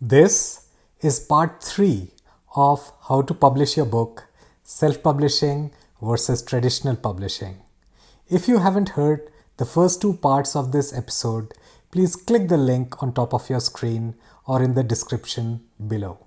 This is part 3 of how to publish your book, self-publishing versus traditional publishing. If you haven't heard the first two parts of this episode, please click the link on top of your screen or in the description below.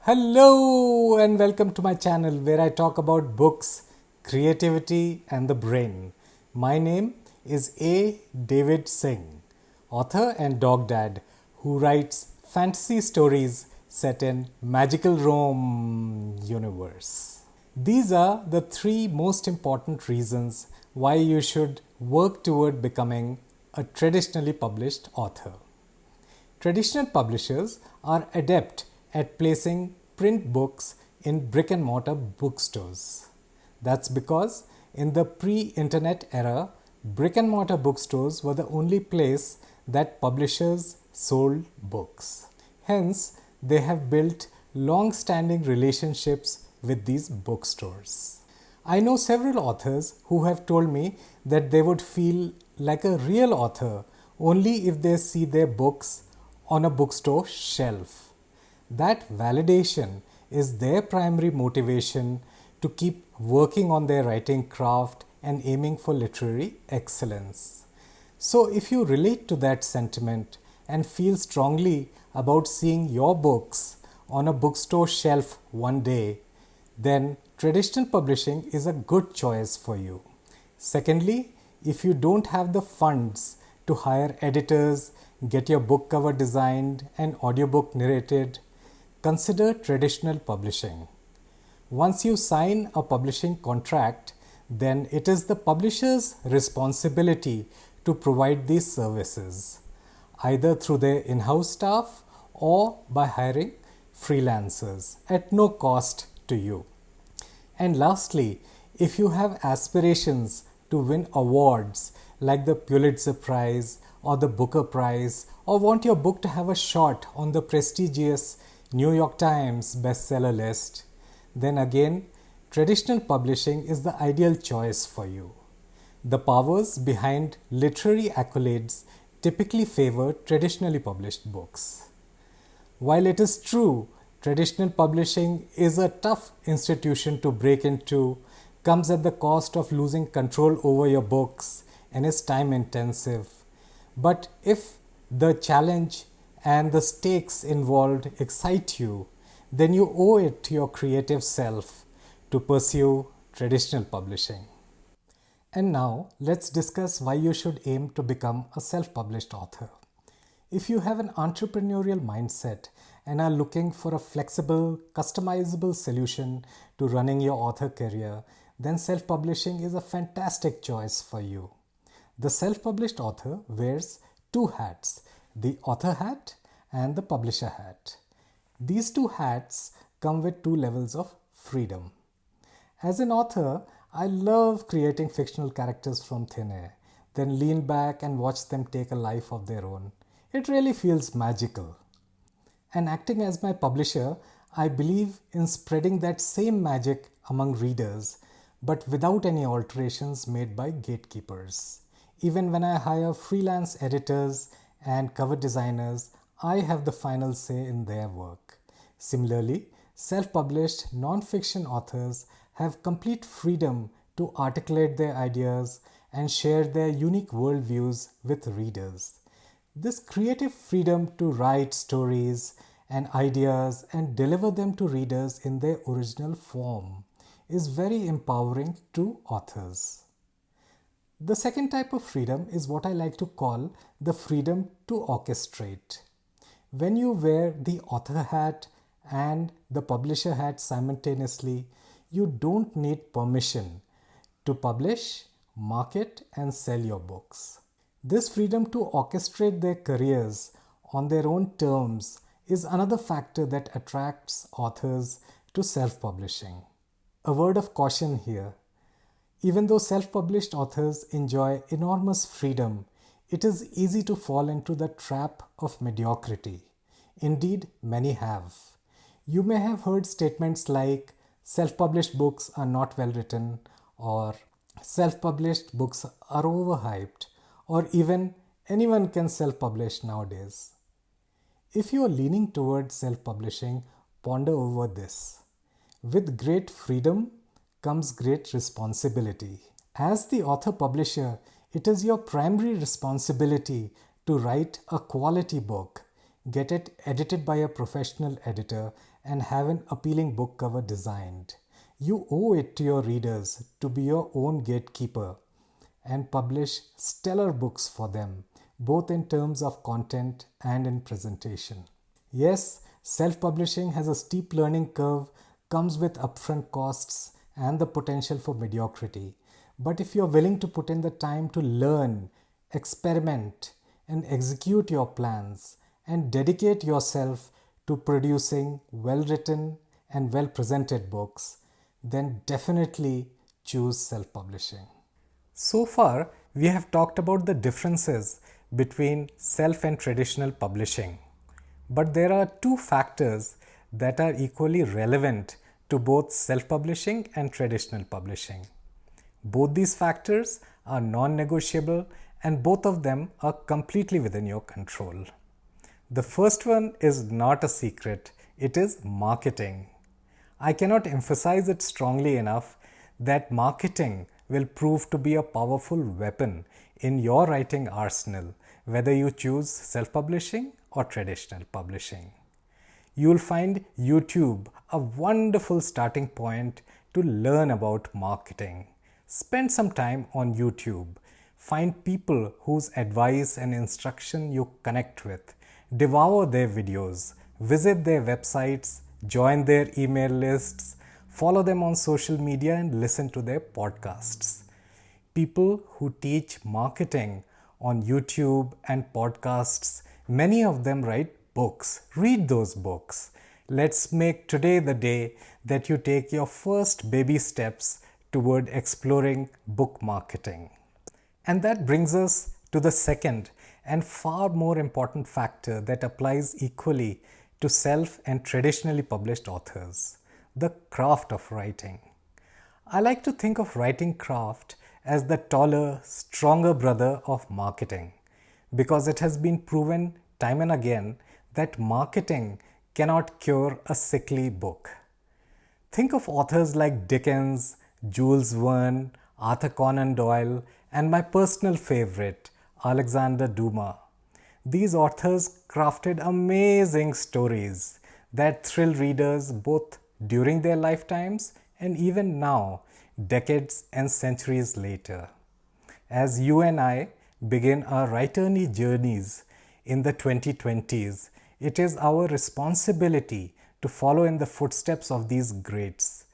Hello and welcome to my channel where I talk about books, creativity and the brain. My name is A. David Singh, author and dog dad who writes fantasy stories set in magical Rome universe. These are the 3 most important reasons why you should work toward becoming a traditionally published author. Traditional publishers are adept at placing print books in brick and mortar bookstores. That's because in the pre-internet era, brick and mortar bookstores were the only place that publishers sold books. Hence, they have built long-standing relationships with these bookstores. I know several authors who have told me that they would feel like a real author only if they see their books on a bookstore shelf. That validation is their primary motivation to keep working on their writing craft and aiming for literary excellence. So if you relate to that sentiment and feel strongly about seeing your books on a bookstore shelf one day, then traditional publishing is a good choice for you. Secondly, if you don't have the funds to hire editors, get your book cover designed and audiobook narrated, consider traditional publishing. Once you sign a publishing contract, then it is the publisher's responsibility to provide these services, either through their in-house staff or by hiring freelancers at no cost to you. And lastly, if you have aspirations to win awards like the Pulitzer Prize or the Booker Prize, or want your book to have a shot on the prestigious New York Times bestseller list, then again, traditional publishing is the ideal choice for you. The powers behind literary accolades typically favor traditionally published books. While it is true, traditional publishing is a tough institution to break into, comes at the cost of losing control over your books, and is time intensive. But if the challenge and the stakes involved excite you, then you owe it to your creative self to pursue traditional publishing. And now let's discuss why you should aim to become a self-published author. If you have an entrepreneurial mindset and are looking for a flexible, customizable solution to running your author career, then self-publishing is a fantastic choice for you. The self-published author wears 2 hats, the author hat and the publisher hat. These 2 hats come with 2 levels of freedom. As an author, I love creating fictional characters from thin air, then lean back and watch them take a life of their own. It really feels magical. And acting as my publisher, I believe in spreading that same magic among readers, but without any alterations made by gatekeepers. Even when I hire freelance editors and cover designers, I have the final say in their work. Similarly, self-published non-fiction authors have complete freedom to articulate their ideas and share their unique worldviews with readers. This creative freedom to write stories and ideas and deliver them to readers in their original form is very empowering to authors. The second type of freedom is what I like to call the freedom to orchestrate. When you wear the author hat and the publisher hat simultaneously, you don't need permission to publish, market, and sell your books. This freedom to orchestrate their careers on their own terms is another factor that attracts authors to self-publishing. A word of caution here. Even though self-published authors enjoy enormous freedom, it is easy to fall into the trap of mediocrity. Indeed, many have. You may have heard statements like, self-published books are not well written, or self-published books are overhyped, or even anyone can self-publish nowadays. If you are leaning towards self-publishing, ponder over this. With great freedom comes great responsibility. As the author-publisher, it is your primary responsibility to write a quality book, get it edited by a professional editor, and have an appealing book cover designed. You owe it to your readers to be your own gatekeeper and publish stellar books for them, both in terms of content and in presentation. Yes, self-publishing has a steep learning curve, comes with upfront costs and the potential for mediocrity. But if you're willing to put in the time to learn, experiment, and execute your plans, and dedicate yourself to producing well-written and well-presented books, then definitely choose self-publishing. So far, we have talked about the differences between self and traditional publishing. But there are two factors that are equally relevant to both self-publishing and traditional publishing. Both these factors are non-negotiable and both of them are completely within your control. The first one is not a secret, it is marketing. I cannot emphasize it strongly enough that marketing will prove to be a powerful weapon in your writing arsenal, whether you choose self-publishing or traditional publishing. You'll find YouTube a wonderful starting point to learn about marketing. Spend some time on YouTube. Find people whose advice and instruction you connect with. Devour their videos. Visit their websites. Join their email lists. Follow them on social media and listen to their podcasts. People who teach marketing on YouTube and podcasts, many of them write books. Read those books. Let's make today the day that you take your first baby steps toward exploring book marketing. And that brings us to the second and far more important factor that applies equally to self and traditionally published authors: the craft of writing. I like to think of writing craft as the taller, stronger brother of marketing, because it has been proven time and again that marketing cannot cure a sickly book. Think of authors like Dickens, Jules Verne, Arthur Conan Doyle, and my personal favorite, Alexander Dumas. These authors crafted amazing stories that thrill readers both during their lifetimes and even now, decades and centuries later. As you and I begin our writerly journeys in the 2020s, it is our responsibility to follow in the footsteps of these greats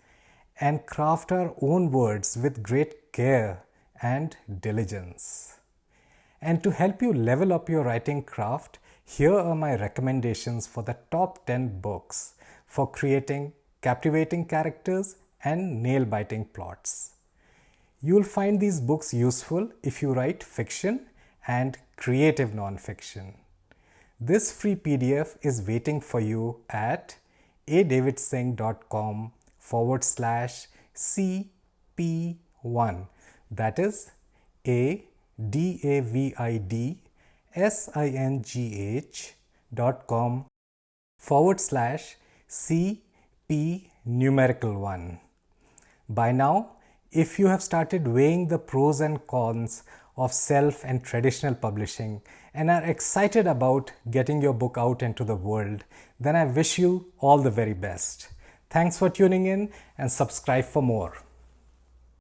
and craft our own words with great care and diligence. And to help you level up your writing craft, here are my recommendations for the top 10 books for creating captivating characters and nail-biting plots. You'll find these books useful if you write fiction and creative non-fiction. This free PDF is waiting for you at adavidsingh.com/CP1. That is adavidsingh.com/CP numerical 1. By now, if you have started weighing the pros and cons of self and traditional publishing and are excited about getting your book out into the world, then I wish you all the very best. Thanks for tuning in and subscribe for more.